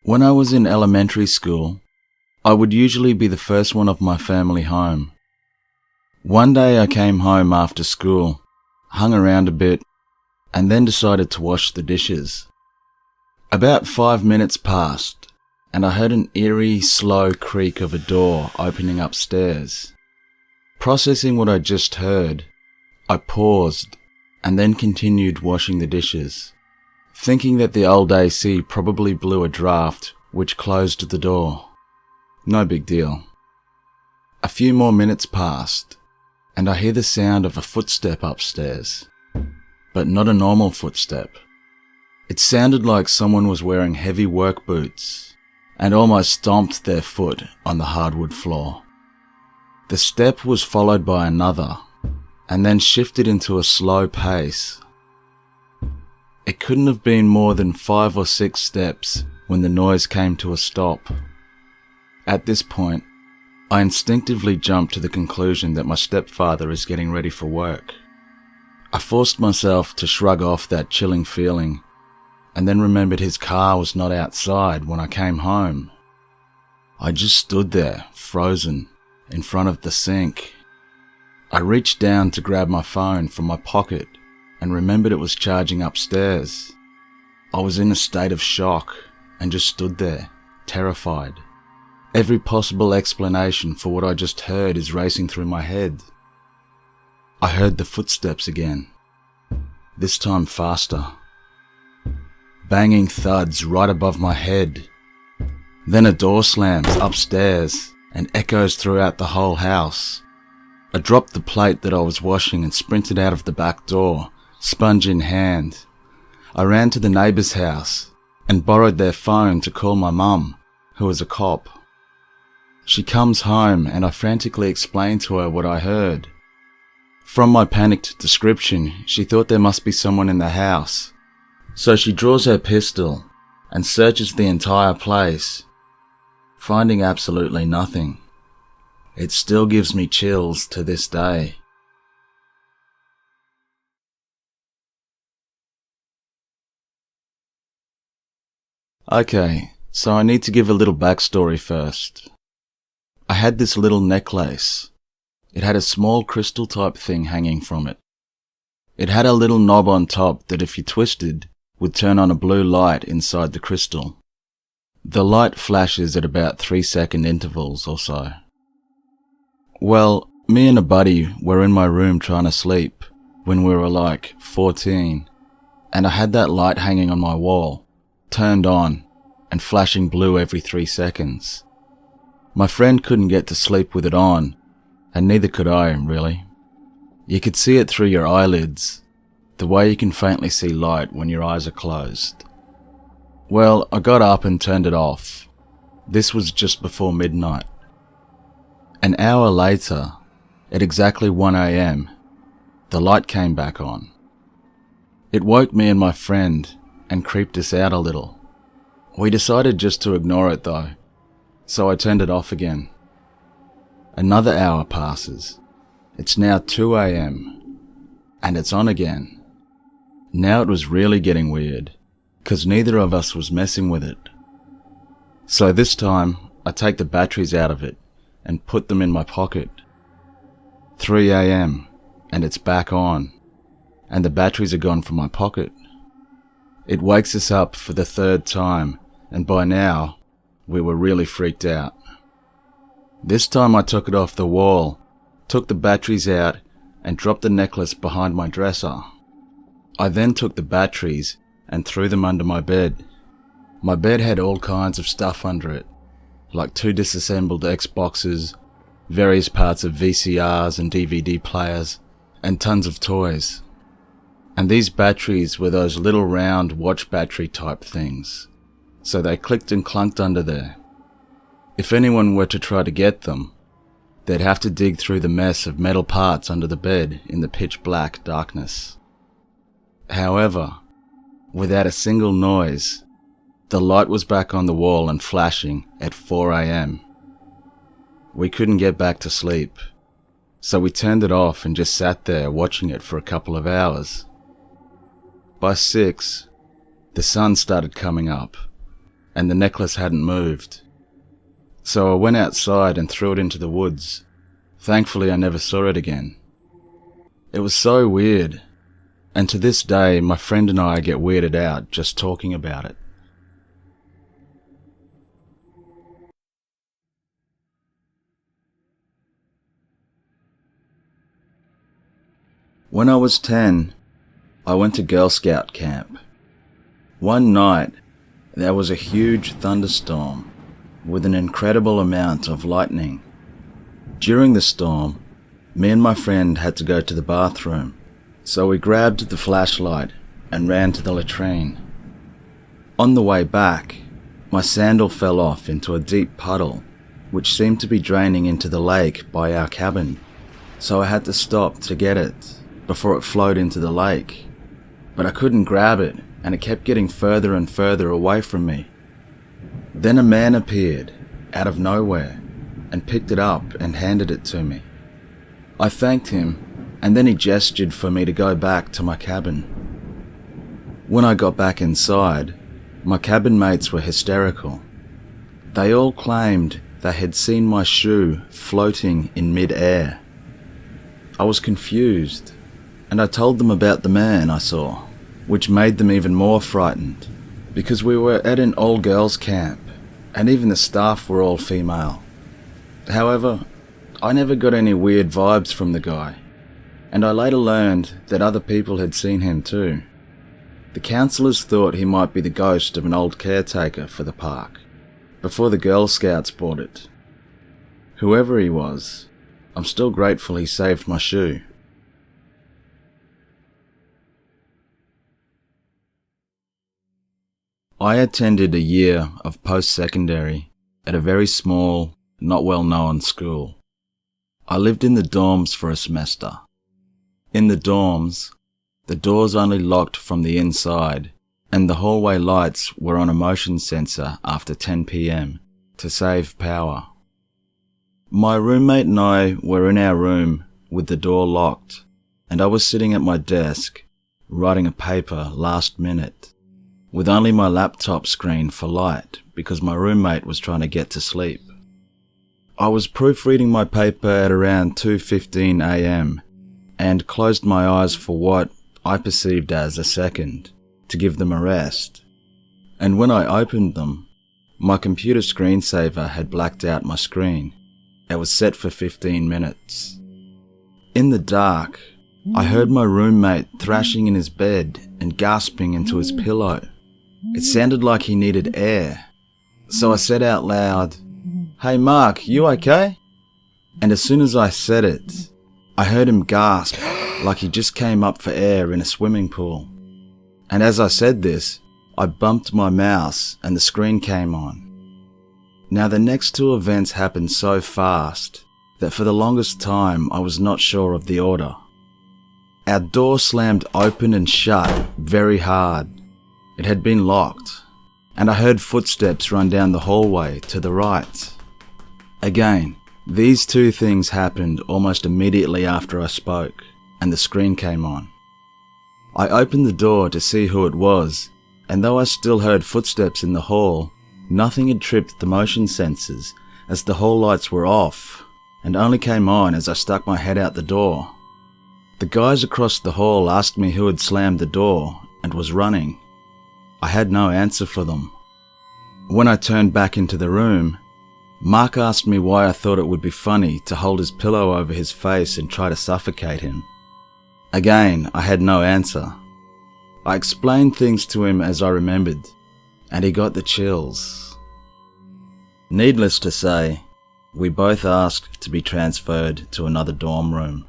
When I was in elementary school, I would usually be the first one of my family home. One day I came home after school, hung around a bit, and then decided to wash the dishes. About 5 minutes passed, and I heard an eerie, slow creak of a door opening upstairs. Processing what I just heard, I paused and then continued washing the dishes, thinking that the old AC probably blew a draft which closed the door. No big deal. A few more minutes passed, and I hear the sound of a footstep upstairs, but not a normal footstep. It sounded like someone was wearing heavy work boots and almost stomped their foot on the hardwood floor. The step was followed by another, and then shifted into a slow pace. It couldn't have been more than 5 or 6 steps when the noise came to a stop. At this point, I instinctively jumped to the conclusion that my stepfather is getting ready for work. I forced myself to shrug off that chilling feeling, and then remembered his car was not outside when I came home. I just stood there, frozen, in front of the sink. I reached down to grab my phone from my pocket and remembered it was charging upstairs. I was in a state of shock and just stood there, terrified. Every possible explanation for what I just heard is racing through my head. I heard the footsteps again, this time faster. Banging thuds right above my head. Then a door slams upstairs and echoes throughout the whole house. I dropped the plate that I was washing and sprinted out of the back door, sponge in hand. I ran to the neighbour's house and borrowed their phone to call my mum, who was a cop. She comes home and I frantically explained to her what I heard. From my panicked description, she thought there must be someone in the house. So she draws her pistol and searches the entire place, finding absolutely nothing. It still gives me chills to this day. Okay, so I need to give a little backstory first. I had this little necklace. It had a small crystal type thing hanging from it. It had a little knob on top that if you twisted, would turn on a blue light inside the crystal. The light flashes at about 3-second intervals or so. Well, me and a buddy were in my room trying to sleep when we were like 14, and I had that light hanging on my wall, turned on, and flashing blue every 3 seconds. My friend couldn't get to sleep with it on, and neither could I, really. You could see it through your eyelids, the way you can faintly see light when your eyes are closed. Well, I got up and turned it off. This was just before midnight. An hour later, at exactly 1 a.m, the light came back on. It woke me and my friend and creeped us out a little. We decided just to ignore it though, so I turned it off again. Another hour passes. It's now 2 a.m, and it's on again. Now it was really getting weird, 'cause neither of us was messing with it. So this time, I take the batteries out of it and put them in my pocket. 3 a.m, and it's back on, and the batteries are gone from my pocket. It wakes us up for the 3rd time, and by now, we were really freaked out. This time I took it off the wall, took the batteries out, and dropped the necklace behind my dresser. I then took the batteries and threw them under my bed. My bed had all kinds of stuff under it, like 2 disassembled Xboxes, various parts of VCRs and DVD players, and tons of toys. And these batteries were those little round watch battery type things, so they clicked and clunked under there. If anyone were to try to get them, they'd have to dig through the mess of metal parts under the bed in the pitch black darkness. However, without a single noise, the light was back on the wall and flashing at 4 a.m. We couldn't get back to sleep, so we turned it off and just sat there watching it for a couple of hours. By 6, the sun started coming up, and the necklace hadn't moved. So I went outside and threw it into the woods. Thankfully, I never saw it again. It was so weird, and to this day, my friend and I get weirded out just talking about it. When I was 10, I went to Girl Scout camp. One night, there was a huge thunderstorm with an incredible amount of lightning. During the storm, me and my friend had to go to the bathroom, so we grabbed the flashlight and ran to the latrine. On the way back, my sandal fell off into a deep puddle, which seemed to be draining into the lake by our cabin, so I had to stop to get it before it flowed into the lake. But I couldn't grab it, and it kept getting further and further away from me. Then a man appeared, out of nowhere, and picked it up and handed it to me. I thanked him, and then he gestured for me to go back to my cabin. When I got back inside, my cabin mates were hysterical. They all claimed they had seen my shoe floating in mid-air. I was confused, and I told them about the man I saw, which made them even more frightened, because we were at an all-girls camp, and even the staff were all female. However, I never got any weird vibes from the guy, and I later learned that other people had seen him too. The counsellors thought he might be the ghost of an old caretaker for the park, before the Girl Scouts bought it. Whoever he was, I'm still grateful he saved my shoe. I attended a year of post-secondary at a very small, not well-known school. I lived in the dorms for a semester. In the dorms, the doors only locked from the inside, and the hallway lights were on a motion sensor after 10 p.m. to save power. My roommate and I were in our room with the door locked, and I was sitting at my desk, writing a paper last minute, with only my laptop screen for light because my roommate was trying to get to sleep. I was proofreading my paper at around 2:15 a.m. and closed my eyes for what I perceived as a second to give them a rest. And when I opened them, my computer screensaver had blacked out my screen. It was set for 15 minutes. In the dark, I heard my roommate thrashing in his bed and gasping into his pillow. It sounded like he needed air. So I said out loud, "Hey Mark, you okay?" And as soon as I said it, I heard him gasp like he just came up for air in a swimming pool. And as I said this, I bumped my mouse and the screen came on. Now the next two events happened so fast that for the longest time I was not sure of the order. Our door slammed open and shut very hard. It had been locked, and I heard footsteps run down the hallway to the right. Again, these two things happened almost immediately after I spoke, and the screen came on. I opened the door to see who it was, and though I still heard footsteps in the hall, nothing had tripped the motion sensors, as the hall lights were off, and only came on as I stuck my head out the door. The guys across the hall asked me who had slammed the door and was running. I had no answer for them. When I turned back into the room, Mark asked me why I thought it would be funny to hold his pillow over his face and try to suffocate him. Again, I had no answer. I explained things to him as I remembered, and he got the chills. Needless to say, we both asked to be transferred to another dorm room.